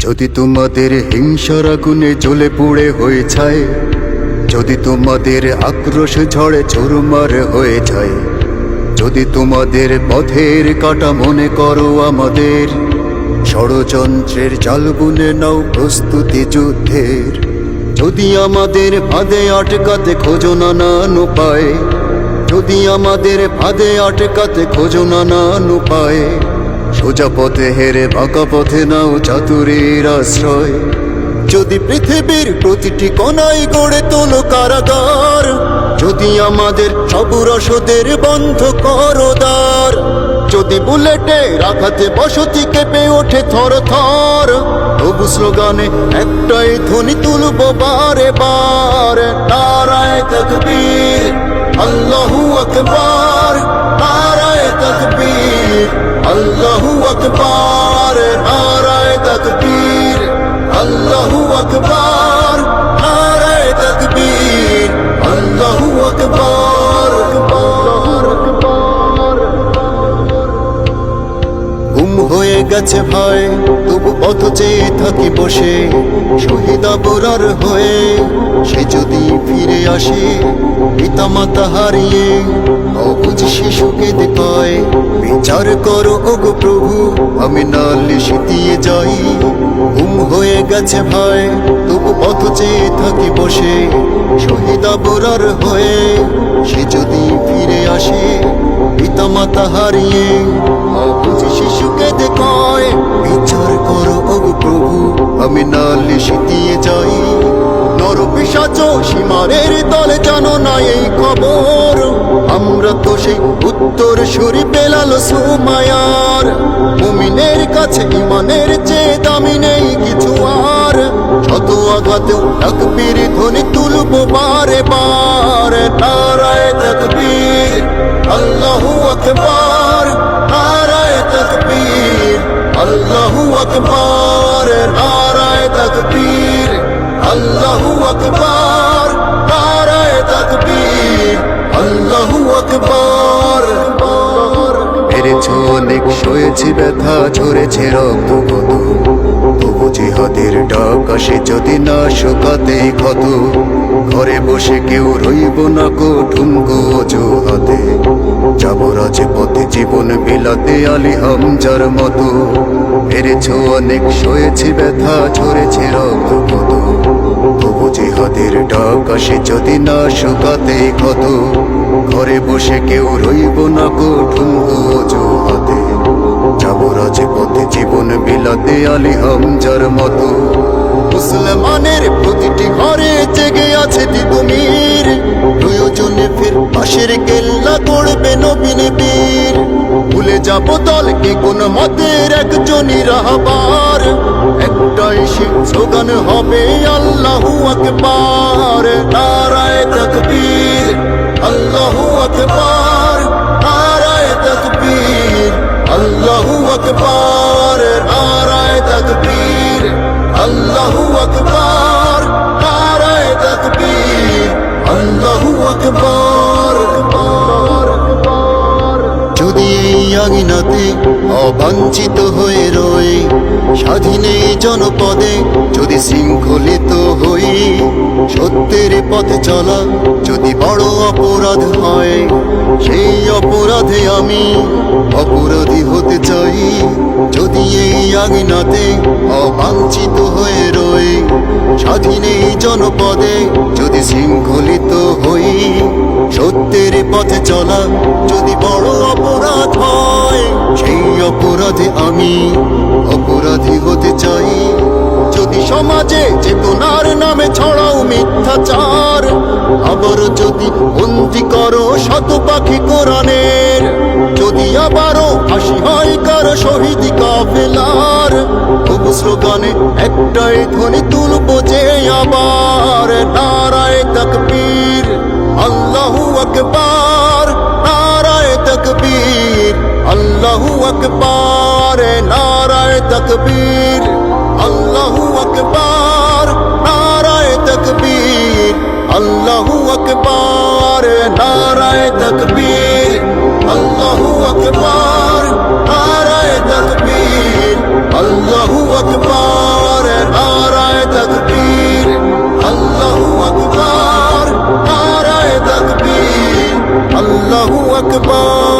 যদি তোমাদের হিংসার আগুনে জ্বলে পুড়ে হয়ে যায়, যদি তোমাদের আক্রোশ ঝড়ে চুরমার হয়ে যায়, যদি তোমাদের পথের কাটা মনে করো আমাদের, ষড়যন্ত্রের জাল বুনে নাও প্রস্তুতি যুদ্ধের। যদি আমাদের ফাঁদে আটকাতে খোঁজো নানান উপায়, যদি আমাদের ফাঁদে আটকাতে খোঁজো নানান উপায়, সোজা পথে হেরে বাঁকা পথে নাও চাতুরীর আশ্রয়। যদি পৃথিবীর প্রতিটি কোণায় গড়ে তোলো কারাগার, যদি আমাদের সব রসদের বন্ধ করো দ্বার, যদি বুলেটের আঘাতে বসতি কেঁপে ওঠে থর থর, তবু স্লোগানে একটাই ধ্বনি তুলবো বারে বার, নারায়ে তাকবীর আল্লাহু আকবার, নারায়ে তাকবীর আল্লাহু আকবার, নারায়ে তাকবীর আল্লাহু আকবার, নারায়ে তাকবীর আল্লাহু আকবার। গুম হয়ে গেছে ভাই তবু পথ চেয়ে থাকি বসে, শহীদ আবরার হয়ে সে যদি ফিরে আসে, পিতা মাতা হারিয়ে অবুঝ শিশুকে দেখায়, বিচার করো ওগো প্রভু আমি নালিশ দিয়ে যাই। গুম হয়ে গেছে ভাই তবু পথ চেয়ে থাকি বসে, শহীদ আবরার হয়ে সে যদি ফিরে আসে, পিতা মাতা হারিয়ে অবুঝ শিশুকে দেখায়, বিচার করো ওগো প্রভু আমি নালিশ দিয়ে যাই। নর পিশাচ সীমারের দলে জানো না এই খবর, আমরা তো সেই উত্তর সুরি বেলাল সুমায়ার, মুমিনের কাছে ইমানের চেয়ে দামি নেই কিছু আর, শত আঘাতেও তাকবীর ধ্বনি তুলবো বারে বার, নারায়ে তাকবীর আল্লাহু আকবার, নারায়ে তাকবীর আল্লাহু আকবার, নারায়ে তাকবীর আল্লাহু আকবার, নারায়ে তাকবীর আল্লাহু আকবার। পেরেছ অনেক সয়েছি ব্যথা ঝরেছে রক্ত কত, তবু জিহাদের ডাক আসে যদি না শোকাতে ক্ষত, ঘরে বসে কেউ রইব না কো ঠুনকো অজুহাতে, যাব রাজপথে জীবন বিলাতে আলী হামজার মতো। পেরেছ অনেক সয়েছি ব্যথা ঝরেছে রক্ত কত, তবু জিহাদের ডাক আসে যদি না শোকাতে ক্ষত, ঘরে বসে কেউ রইব না কো ঠুনকো অজুহাতে, যাব রাজপথে জীবন বিলাতে আলী হামজার মতো। মুসলমানের প্রতিটি ঘরে জেগে আছে তিতুমির, প্রয়োজনে ফের পাশের কেল্লা গড়বে নবীন বীর, ভুলে যাব দলকে কোন মতের একজনই রাহবার, একটাই স্লোগান হবে আল্লাহু আকবার, নারায়ে তাকবীর আল্লাহু আকবার, নারায়ে তাকবীর আল্লাহু আকবার, নারায়ে তাকবীর আল্লাহু আকবার, নারায়ে তাকবীর আল্লাহু আকবার। যদি এই আঙিনাতে অবাঞ্ছিত হয়ে রই, স্বাধীন এই জনপদে যদি শৃঙ্খলিত হই, সত্যের পথে চলা যদি বড় অপরাধ হয়, সেই অপরাধে আমি অপরাধী হতে চাই। যদি এই আঙিনাতে অবাঞ্ছিত হয়ে রই, স্বাধীন এই জনপদে যদি শৃঙ্খলিত হই, সত্যের পথে চলা যদি বড় অপরাধ হয়, সেই অপরাধে আমি অপরাধী হতে চাই। যদি সমাজে চেতনার নামে ছড়াও মিথ্যাচার, আবার যদি বন্দী করো শত পাখি কোরআনের, যদি আবারও ফাঁসি হয় কারো শহীদ কাফেলার, তবু স্লোগানে একটাই ধ্বনি তুলবো যে আবার, নারায়ে তাকবীর আল্লাহু আকবার, নারায়ে তাকবীর আল্লাহু আকবার, নারায়ে তাকবীর আল্লাহু আকবার, নারায়ে তাকবীর আল্লাহু আকবার, নারায়ে তাকবীর আল্লাহু আকবার, নারায়ে তাকবীর আল্লাহু আকবার। আকবার।